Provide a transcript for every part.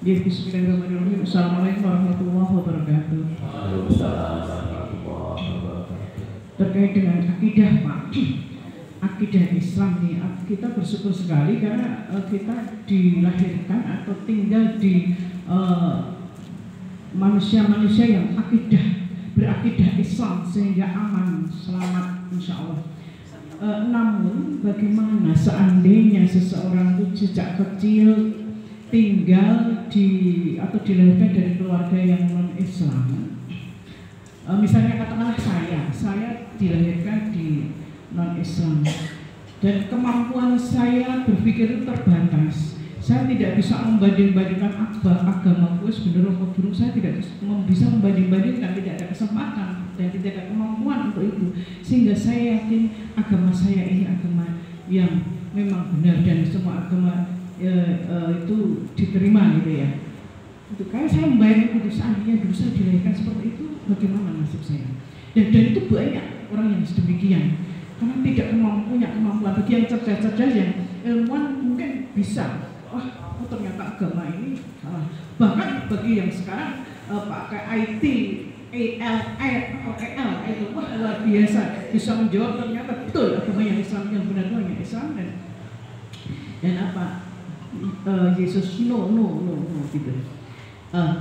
Ya, bismillahirrahmanirrahim. Assalamualaikum warahmatullahi wabarakatuh. Terkait dengan akidah, Pak, akidah Islam nih, kita bersyukur sekali karena kita dilahirkan atau tinggal di manusia-manusia yang berakidah Islam sehingga aman, selamat, insya Allah. Namun bagaimana seandainya seseorang itu sejak kecil tinggal atau dilahirkan dari keluarga yang non-Islam, misalnya katakanlah saya dilahirkan di non-Islam dan kemampuan saya berpikir itu terbatas. Saya tidak bisa membanding-bandingkan agamaku sebenarnya atau buruk. Saya tidak bisa membanding-bandingkan, tidak ada kesempatan dan tidak ada kemampuan untuk itu. Sehingga saya yakin agama saya ini agama yang memang benar dan semua agama itu diterima gitu ya. Itu kayak saya membayangkan itu seandainya dulu saya dilahirkan seperti itu, bagaimana nasib saya? Dan itu banyak orang yang sedemikian karena tidak punya kemampuan. Bagi yang cerdas-cerdas yang ilmuwan mungkin bisa. Oh ternyata agama ini salah. Bahkan bagi yang sekarang pakai IT, EL itu wah luar biasa, bisa menjawab ternyata betul agama yang Islam yang benar-benar yang Islam dan apa Yesus no gitu.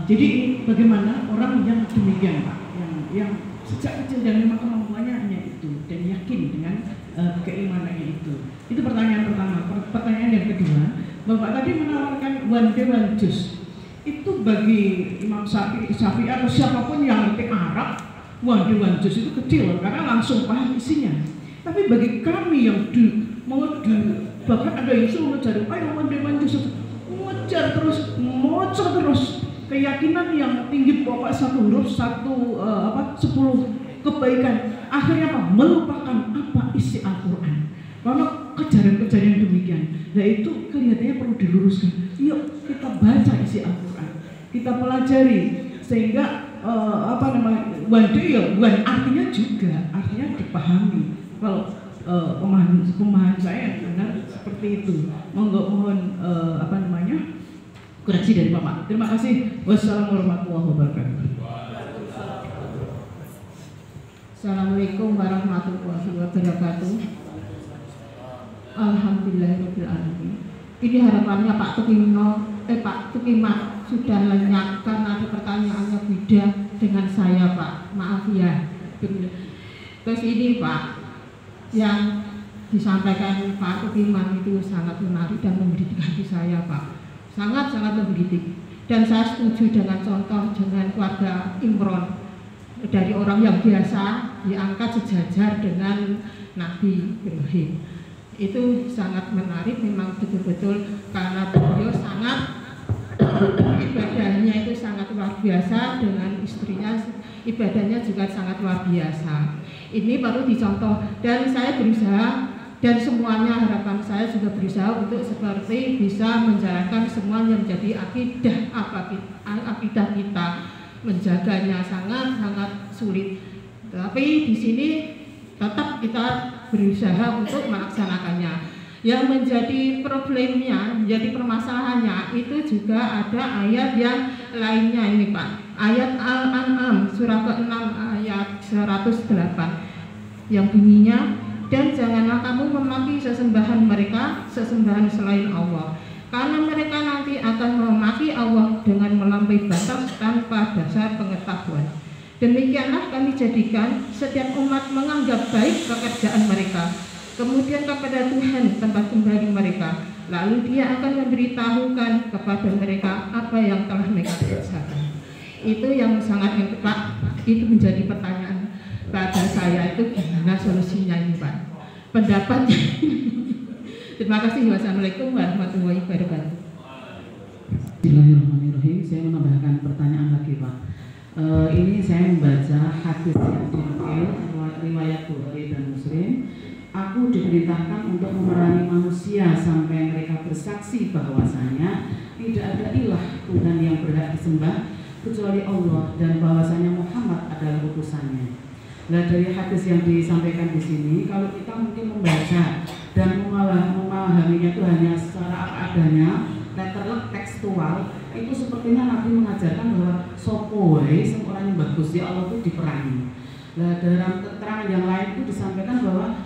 Jadi bagaimana orang yang demikian Pak, yang sejak kecil dan memang kemampuannya hanya itu dan yakin dengan keimanannya itu. Itu pertanyaan pertama. Pertanyaan yang kedua, Bapak tadi menawarkan one day one juice. Itu bagi Imam Syafi'i atau siapapun yang ngerti Arab, one day one juice itu kecil karena langsung paham isinya. Tapi bagi kami yang bahkan ada yang suruh mencari, ayo one day one juice, mengejar terus, mocor terus. Keyakinan yang tinggi pokok satu huruf 10 kebaikan, akhirnya apa? Melupakan apa isi Al-Quran. Karena kejaran-kejaran demikian, nah itu kelihatannya perlu diluruskan. Yuk kita baca isi Al-Quran, kita pelajari sehingga one day ya bukan artinya juga, artinya dipahami. Kalau pemahaman saya benar seperti itu. Mohon koreksi dari Bapak. Terima kasih. Wassalamualaikum warahmatullahi wabarakatuh. Assalamualaikum warahmatullahi wabarakatuh. Alhamdulillahirabbil alamin. Ini harapannya Pak Tukimat sudah lenyap karena ada pertanyaannya beda dengan saya Pak. Maaf ya. Terus ini Pak, yang disampaikan Pak Tukimat itu sangat menarik dan mendidik hati saya Pak. Sangat-sangat mendidik. Dan saya setuju dengan contoh dengan keluarga Imron, dari orang yang biasa diangkat sejajar dengan Nabi Ibrahim. Itu sangat menarik, memang betul-betul karena beliau sangat ibadahnya itu sangat luar biasa, dengan istrinya ibadahnya juga sangat luar biasa. Ini baru dicontoh dan saya berusaha dan semuanya harapan saya juga berusaha untuk seperti bisa menjalankan semuanya menjadi akidah kita. Menjaganya sangat-sangat sulit. Tapi di sini tetap kita berusaha untuk melaksanakannya. Yang menjadi problemnya, menjadi permasalahannya itu juga ada ayat yang lainnya ini Pak. Ayat Al-An'am surah ke-6 ayat 108 yang bunyinya, dan janganlah kamu memaki sesembahan mereka, sesembahan selain Allah, karena mereka nanti akan memaki Allah dengan melampaui batas tanpa dasar pengetahuan. Demikianlah kami jadikan setiap umat menganggap baik pekerjaan mereka, kemudian kepada Tuhan tempat kembali mereka, lalu Dia akan memberitahukan kepada mereka apa yang telah mereka kerjakan. Itu yang sangat Pak, itu menjadi pertanyaan pada saya, itu gimana solusinya ini Pak, pendapatnya. Terima kasih. Wassalamualaikum warahmatullahi wabarakatuh. Bismillahirrahmanirrahim. Saya menambahkan pertanyaan lagi Pak. Ini saya membaca hadis yang dinukil riwayat Bukhari dan Muslim. Aku diperintahkan untuk memerangi manusia sampai mereka bersaksi bahwasanya tidak ada ilah Tuhan yang berhak disembah kecuali Allah dan bahwasanya Muhammad adalah utusannya. Nah, dari hadis yang disampaikan di sini, kalau kita mungkin membaca dan memahaminya itu hanya secara apa adanya, letterlet tekstual itu sepertinya Nabi mengajarkan bahwa sopo wae sing ora nyembah Gusti Allah itu diperangi. Nah, dalam keterangan yang lain itu disampaikan bahwa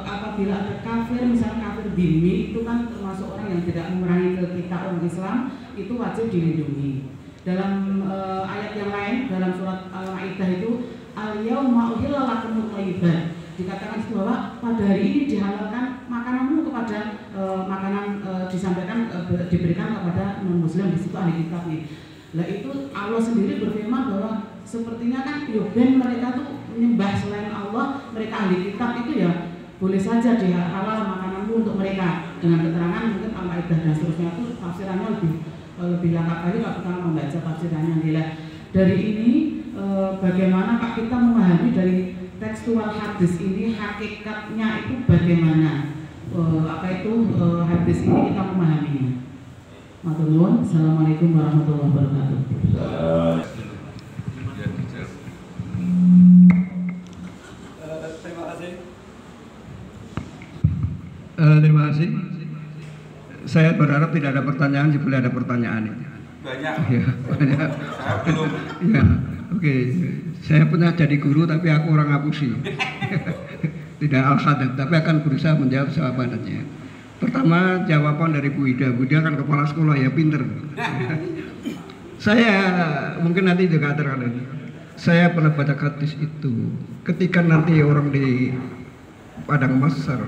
apabila ada kafir, misalnya kafir dhimmi, itu kan termasuk orang yang tidak memerangi ke kita orang Islam, itu wajib dilindungi. Dalam ayat yang lain dalam surat Al-Maidah itu al-yauma uhilla lakumut thayyibat, dikatakan bahwa pada hari ini dihalalkan makananmu kepada disampaikan diberikan kepada non muslim, di situ ahli kitab nih. Nah itu Allah sendiri berfirman bahwa sepertinya kan ben mereka tuh menyembah selain Allah, mereka ahli kitab itu ya boleh saja dihalal makananmu untuk mereka, dengan keterangan mungkin Al-Maidah dan seterusnya itu tafsirannya lebih lengkap lagi kalau kita membaca tafsirannya. Dari ini bagaimana Pak kita memahami dari tekstual hadis ini, hakikatnya itu bagaimana, hadis ini kita memahaminya. Matur nuwun. Assalamualaikum warahmatullahi wabarakatuh. Terima kasih. Saya berharap tidak ada pertanyaan, jika ada pertanyaan ini. Banyak. Ya, banyak. Saya belum. Ya, oke. Saya pernah jadi guru, tapi aku orang ngapusi. Tidak al-hadab, tapi akan berusaha menjawab jawabannya. Pertama, jawaban dari Bu Ida. Bu Ida kan kepala sekolah, ya pinter. Saya mungkin nanti juga terkadang. Saya pernah baca hadis itu. Ketika nanti orang di padang mahsyar,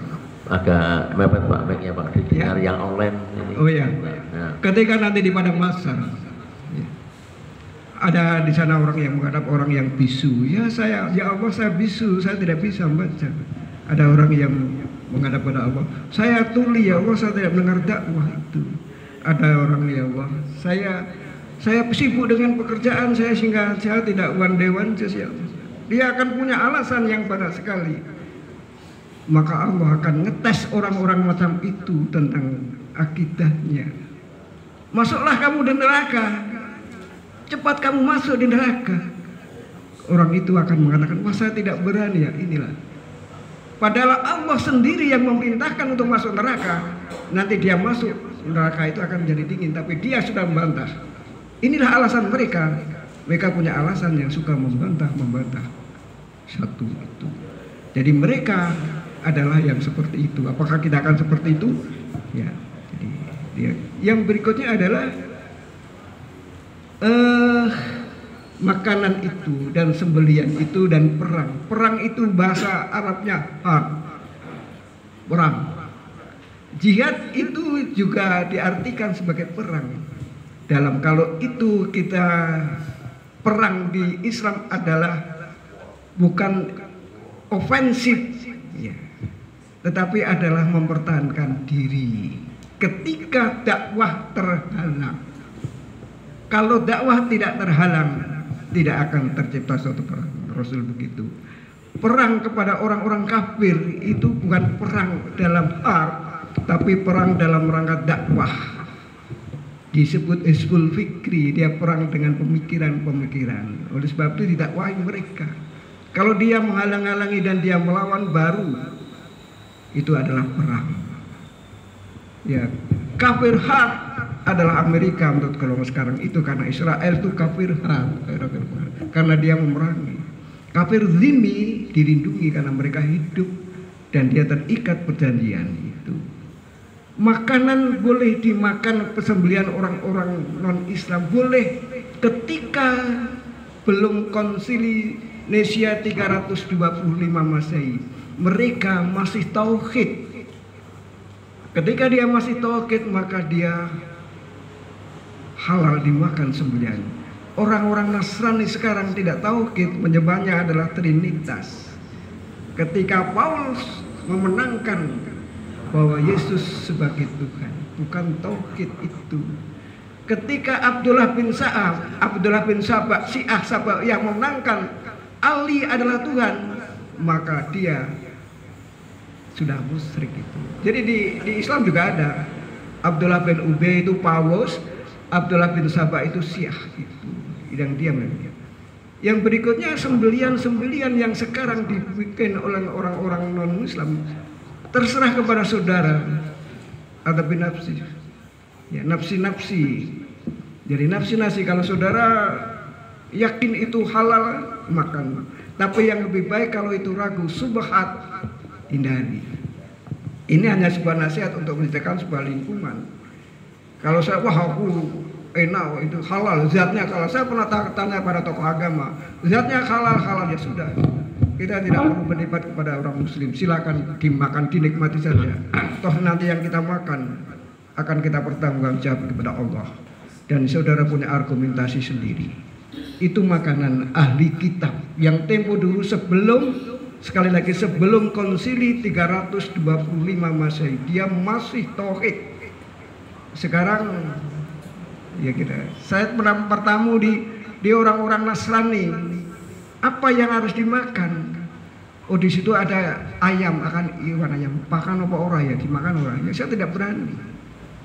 agak mepet Pak mic-nya Pak, didengar ya. Yang online ini. Oh ya. Nah. Ketika nanti di padang mahsyar, ada di sana orang yang menghadap orang yang bisu. Ya Allah saya bisu, saya tidak bisa membaca. Ada orang yang menghadap pada Allah, saya tuli ya Allah, saya tidak mendengar dakwah itu. Ada orang ya Allah, saya sibuk dengan pekerjaan saya sehingga saya tidak one-day-one. Dia akan punya alasan yang banyak sekali. Maka Allah akan ngetes orang-orang macam itu tentang akidahnya. Masuklah kamu di neraka, cepat kamu masuk di neraka. Orang itu akan mengatakan, wah saya tidak berani ya, inilah. Padahal Allah sendiri yang memerintahkan untuk masuk neraka. Nanti dia masuk neraka itu akan menjadi dingin, tapi dia sudah membantah. Inilah alasan mereka. Mereka punya alasan yang suka membantah. Satu itu. Jadi mereka adalah yang seperti itu. Apakah kita akan seperti itu? Ya. Jadi yang berikutnya adalah makanan itu dan sembelian itu dan perang. Perang itu bahasa Arabnya harb. Perang. Jihad itu juga diartikan sebagai perang. Kalau itu kita perang di Islam adalah bukan ofensif, ya, tetapi adalah mempertahankan diri ketika dakwah terhalang. Kalau dakwah tidak terhalang, tidak akan tercipta suatu perang. Rasul begitu. Perang kepada orang-orang kafir itu bukan perang dalam harb, tapi perang dalam rangka dakwah. Disebut Hizbul Fikri, dia perang dengan pemikiran-pemikiran. Oleh sebab itu didakwahi mereka. Kalau dia menghalang-halangi dan dia melawan, baru itu adalah perang. Ya, kafir hard adalah Amerika menurut kelompok sekarang itu, karena Israel itu kafir hard karena dia memerangi. Kafir zimmi dilindungi karena mereka hidup dan dia terikat perjanjian itu. Makanan boleh dimakan, persembelian orang-orang non-Islam boleh ketika belum konsili Nicea 325 Masehi. Mereka masih tauhid. Ketika dia masih tauhid, maka dia halal dimakan sembelian. Orang-orang Nasrani sekarang tidak tauhid, menyembahnya adalah Trinitas. Ketika Paulus memenangkan bahwa Yesus sebagai Tuhan, bukan tauhid itu. Ketika Abdullah bin Sabah, Syiah Sabah yang memenangkan Ali adalah Tuhan, maka dia sudah musyrik itu. Jadi di Islam juga ada Abdullah bin Ubay itu Paulus, Abdullah bin Sabah itu Syiah itu yang dia memiliki. Yang berikutnya sembelian yang sekarang dibikin oleh orang-orang non-Muslim. Terserah kepada saudara atau binafsi. Ya, nafsi-nafsi. Jadi nafsi-nafsi, kalau saudara yakin itu halal, makan. Tapi yang lebih baik kalau itu ragu, subhat, hindari. Ini hanya sebuah nasihat untuk menciptakan sebuah lingkungan. Kalau saya, wah aku enak itu halal, zatnya, kalau saya pernah tanya pada tokoh agama, zatnya halal, ya sudah. Kita tidak perlu berdebat kepada orang muslim, silakan dimakan, dinikmati saja. Toh nanti yang kita makan akan kita pertanggungjawab kepada Allah. Dan saudara punya argumentasi sendiri. Itu makanan ahli kitab yang tempo dulu sekali lagi sebelum konsili 325 Masehi, dia masih tauhid. Sekarang ya saya pernah bertamu di orang-orang Nasrani. Apa yang harus dimakan? Oh, di situ ada ayam, akan iwan ayam. Makan apa orang ya? Dimakan orang. Ya, saya tidak berani.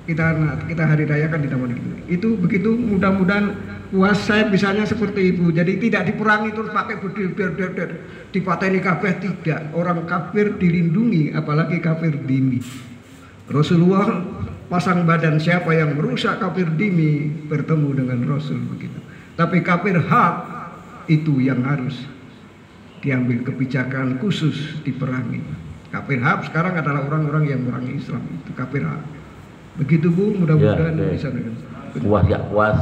Kita hari raya kan ditambah gitu. Itu begitu, mudah-mudahan puasa bisanya seperti itu. Jadi tidak diperangi terus pakai bedil dipateni kafir, tidak. Orang kafir dilindungi, apalagi kafir dimi. Rasulullah pasang badan, siapa yang merusak kafir dimi bertemu dengan Rasul begitu. Tapi kafir hak itu yang harus diambil kebijakan khusus diperangi. Kafir hak sekarang adalah orang-orang yang memerangi Islam, itu kafir hak. Begitu Bu, mudah-mudahan ya, bisa dengan puas ya puas.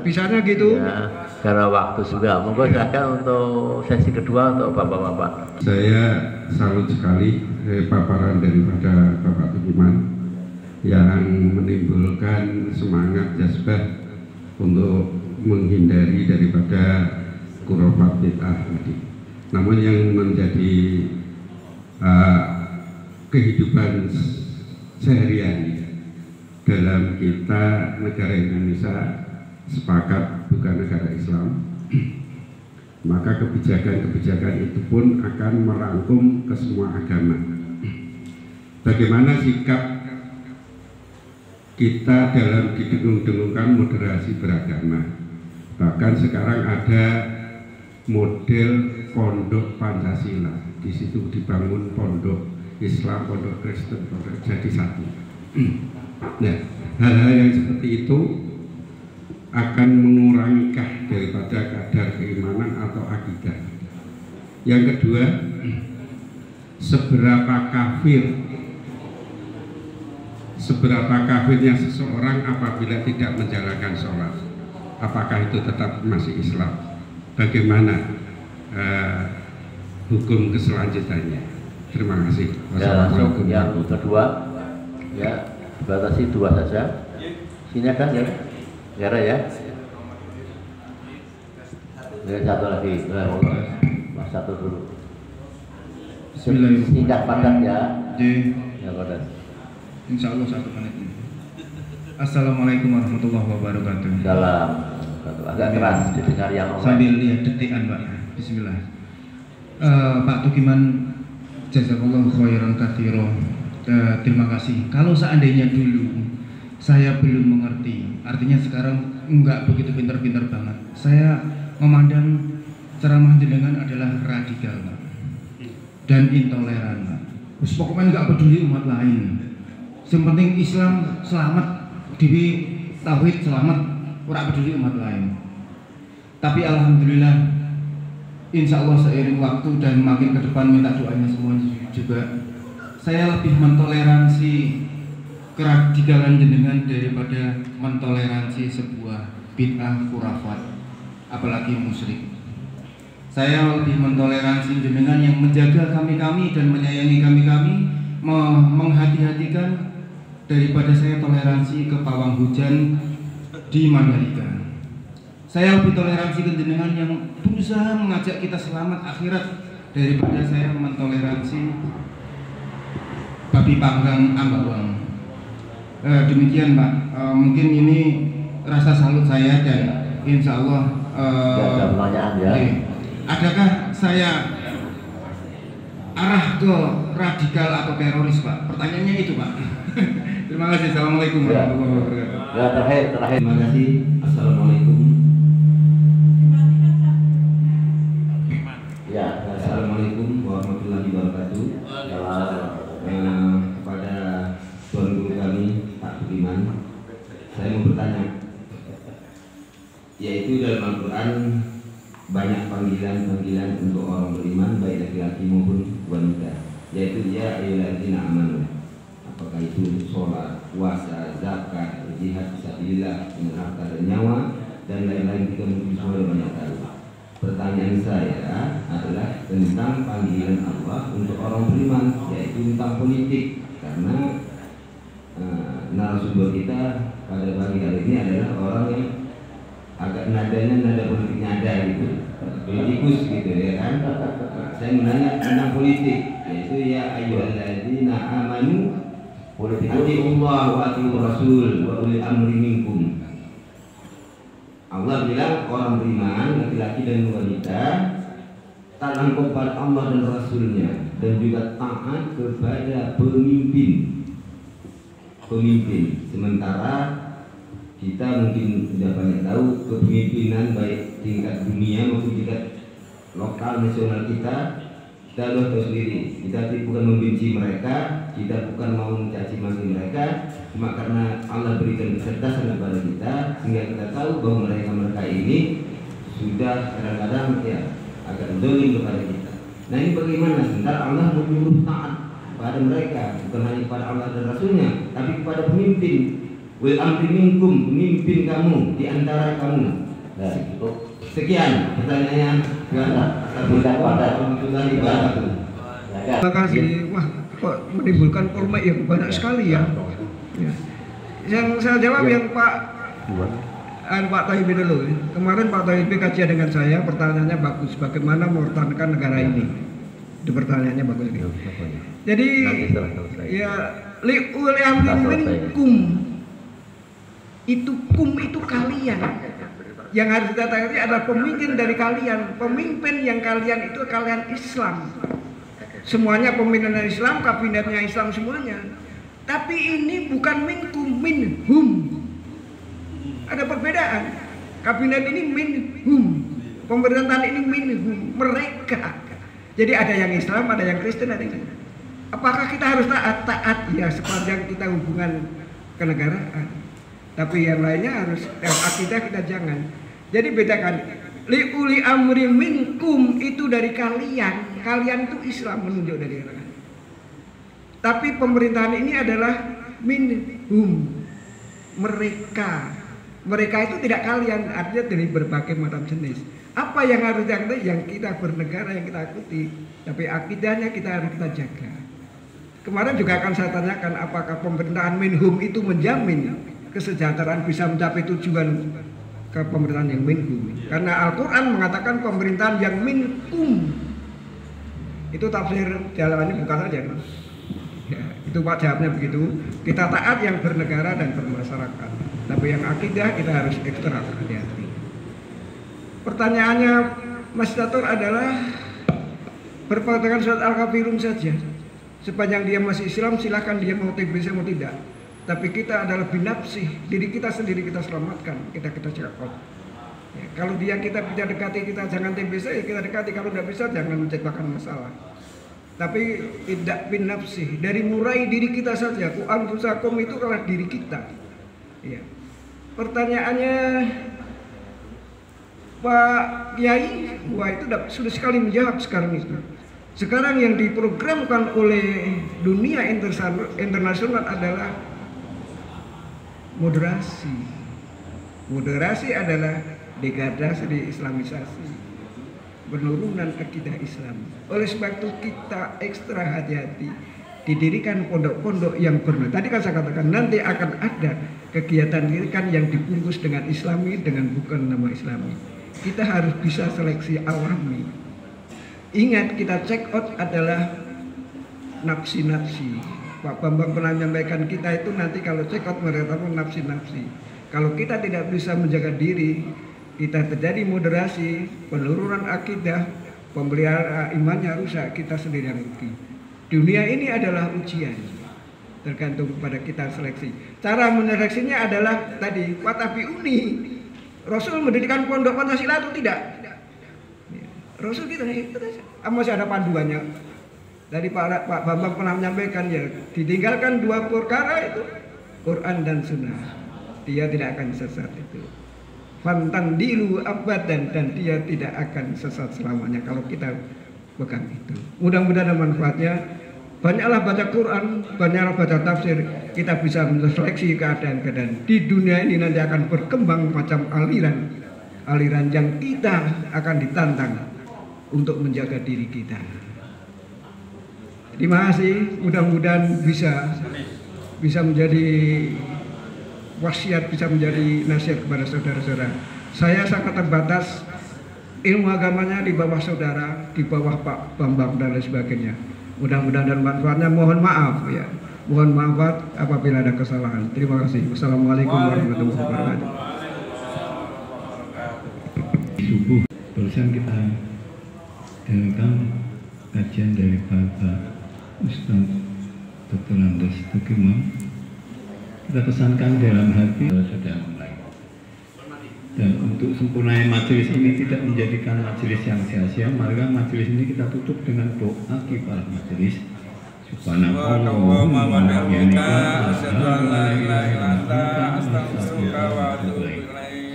Bisanya gitu. Ya, karena waktu sudah. Monggo silakan untuk sesi kedua untuk bapak-bapak. Saya salut sekali paparan daripada Bapak Tukiman yang menimbulkan semangat jazbah untuk menghindari daripada khurafat bid'ah tadi. Namun yang menjadi kehidupan sehari-hari dalam kita negara Indonesia sepakat bukan negara Islam, maka kebijakan-kebijakan itu pun akan merangkum ke semua agama. Bagaimana sikap kita dalam didengung-dengungkan moderasi beragama? Bahkan sekarang ada model pondok Pancasila. Di situ dibangun pondok Islam, pondok Kristen, pondok jadi satu. Nah, hal-hal yang seperti itu akan mengurangi daripada kadar keimanan atau akidah. Yang kedua, seberapa kafirnya seseorang apabila tidak menjalankan sholat, apakah itu tetap masih Islam? Bagaimana hukum keselanjutannya? Terima kasih. Wassalamualaikum. Yang kedua, ya batasi 2 saja. Sini kan ya, ya. Ya, satu lagi, Mas satu dulu. Singkat padat ya. Ya padat. Insya Allah 1 menit. Assalamualaikum warahmatullahi wabarakatuh. Dalam agak keras didengar yang sambil lihat detikan Pak. Bismillah. Pak Tukiman, jazakallahu khairan katsiran. Terima kasih. Kalau seandainya dulu saya belum mengerti, artinya sekarang enggak begitu pintar-pintar banget. Saya memandang ceramah jenengan adalah radikal, Pak, dan intoleran, Pak. Terus pokoknya enggak peduli umat lain. Yang penting Islam selamat, dewi tauhid selamat, ora peduli umat lain. Tapi alhamdulillah, insya Allah seiring waktu dan makin ke depan minta doanya semuanya juga, saya lebih mentoleransi keradikalan jenengan daripada mentoleransi sebuah bid'ah khurafat, apalagi musyrik. Saya lebih mentoleransi jenengan yang menjaga kami-kami dan menyayangi kami-kami, menghati-hatikan, daripada saya toleransi ke pawang hujan di Mandalika. Saya lebih toleransi ke jenengan yang berusaha mengajak kita selamat akhirat daripada saya mentoleransi babi panggang ambawang. Demikian Pak, mungkin ini rasa salut saya dan insya Allah ada pertanyaan ya. Adakah saya arah ke radikal atau teroris Pak? Pertanyaannya itu Pak. Terima kasih. Assalamualaikum warahmatullahi wabarakatuh. Ya, terakhir. Terima kasih. Assalamualaikum. Ya, Assalamualaikum warahmatullahi wabarakatuh. Salam. Kepada tuan guru kami Pak Tukiman, yaitu dalam Al-Quran banyak panggilan-panggilan untuk orang beriman baik laki-laki maupun wanita, yaitu ya ayyuhalladzina amanu, apakah itu sholat, puasa, zakat, jihad fisabilillah dengan harta dan nyawa dan lain-lain, kita mungkin semua banyak tahu. Pertanyaan saya adalah tentang panggilan Allah untuk orang beriman, yaitu tentang politik, karena narasumber kita pada pagi hari ini adalah orang yang agak nadanya nada politiknya ada gitu, politikus gitu ya kan. Saya menanya tentang politik, yaitu ya ayyuhalladzina amanu atiiullah wa atiiur rasul wa ulil amri minkum. Allah bilang orang beriman laki-laki dan wanita taat kepada Allah dan Rasulnya, dan juga taat kepada pemimpin. Sementara kita mungkin sudah banyak tahu kepemimpinan baik tingkat dunia maupun tingkat lokal nasional kita sudah tahu sendiri. Kita bukan membenci mereka, kita bukan mau mencaci maki mereka, cuma karena Allah berikan kecerdasan kepada kita sehingga kita tahu bahwa mereka ini sudah kadang-kadang ya agak zalim kepada kita. Nah ini bagaimana? Sebentar Allah menyuruh taat pada mereka, bukan hanya kepada Allah dan Rasulnya, tapi kepada pemimpin. Wil amri minkum, pemimpin kamu di antara kamu. Nah, sekian pertanyaannya. Terima kasih. Wah, kok menimbulkan polemik yang banyak sekali ya. Yang saya jawab yang Pak Tahibi dulu. Kemarin Pak Tahibi kajian dengan saya, pertanyaannya bagus. Bagaimana mempertahankan negara ini? Itu pertanyaannya bagus. Jadi ya li'ul amri minkum. Itu kalian. Yang harus kita tahu adalah pemimpin dari kalian. Pemimpin yang kalian itu kalian Islam. Semuanya pemimpin dari Islam, kabinetnya Islam semuanya. Tapi ini bukan minkum, minhum. Ada perbedaan. Kabinet ini minhum. Pemerintahan ini minhum, mereka. Jadi ada yang Islam, ada yang Kristen, ada yang... Apakah kita harus taat? Taat ya sepanjang kita hubungan kenegaraan. Tapi yang lainnya harus akidah kita jangan. Jadi bedakan. Li'uli amri minkum itu dari kalian. Kalian itu Islam menunjuk dari kalian. Tapi pemerintahan ini adalah minhum, mereka. Mereka itu tidak kalian, artinya dari berbagai macam jenis. Apa yang harus yang kita bernegara, yang kita ikuti. Tapi akidahnya kita harus kita jaga. Kemarin juga akan saya tanyakan apakah pemerintahan minhum itu menjamin kesejahteraan bisa mencapai tujuan ke pemerintahan yang minhum. Karena Al-Quran mengatakan pemerintahan yang minkum. Itu tafsir jalannya bukan saja. Ya, itu Pak jawabnya begitu. Kita taat yang bernegara dan bermasyarakat. Tapi yang akidah kita harus ekstra hati-hati. Pertanyaannya Mas Datur adalah berpegang surat Al-Kafirun saja. Sepanjang dia masih Islam silahkan dia mau TBC mau tidak. Tapi kita adalah binafsih, diri kita sendiri kita selamatkan, kita cekap. Ya, kalau dia kita bisa dekati, kita jangan TBC, ya kita dekati. Kalau tidak bisa jangan menciptakan masalah. Tapi tidak binafsih, dari mulai diri kita saja. Ku anfusakum itu adalah diri kita. Ya. Pertanyaannya Pak Kiai, wah itu sudah sekali menjawab sekarang itu. Sekarang yang diprogramkan oleh dunia internasional adalah moderasi. Moderasi adalah degradasi, islamisasi, penurunan akidah Islam. Oleh sebab itu kita ekstra hati-hati. Didirikan pondok-pondok yang benar. Tadi kan saya katakan nanti akan ada kegiatan kan yang dibungkus dengan Islami dengan bukan nama Islami. Kita harus bisa seleksi alami. Ingat kita check out adalah nafsi-nafsi. Pak Bambang pernah menyampaikan kita itu nanti kalau check out meratakan nafsi-nafsi. Kalau kita tidak bisa menjaga diri, kita terjadi moderasi, penurunan akidah, pemeliharaan imannya rusak, kita sendiri yang rugi. Dunia ini adalah ujian, tergantung kepada kita seleksi. Cara menyeleksinya adalah tadi Watabi Uni. Rasul mendirikan pondok Pancasila atau tidak? Rasul kita masih ada panduannya. Dari Pak Bambang pernah menyampaikan ya, ditinggalkan dua perkara itu Quran dan Sunnah, dia tidak akan sesat itu. fantandilu abadan, dan dia tidak akan sesat selamanya kalau kita pegang itu. Mudah-mudahan manfaatnya. Banyaklah baca Quran, banyaklah baca tafsir, kita bisa menseleksi keadaan-keadaan. Di dunia ini nanti akan berkembang macam aliran yang kita akan ditantang untuk menjaga diri kita. Terima kasih, mudah-mudahan bisa menjadi wasiat, bisa menjadi nasihat kepada saudara-saudara. Saya sangat terbatas, ilmu agamanya di bawah saudara, di bawah Pak Bambang dan lain sebagainya. Mudah-mudahan dan manfaatnya, mohon maaf ya. Mohon maaf apabila ada kesalahan. Terima kasih. Wassalamualaikum warahmatullahi wabarakatuh. Subuh barusan kita dengarkan kajian dari Bapak Ustaz Dr. Andes Tukiman. Kita pesankan dalam hati sudah mulai. Dan untuk sempurnanya majelis ini tidak menjadikan majelis yang sia-sia, maka majelis ini kita tutup dengan doa kifarat majelis. Subhanallahumma wa bihamdika asyhadu an la ilaha illa anta astaghfiruka wa atubu ilaik.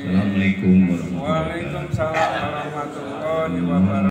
Assalamualaikum warahmatullahi wabarakatuh.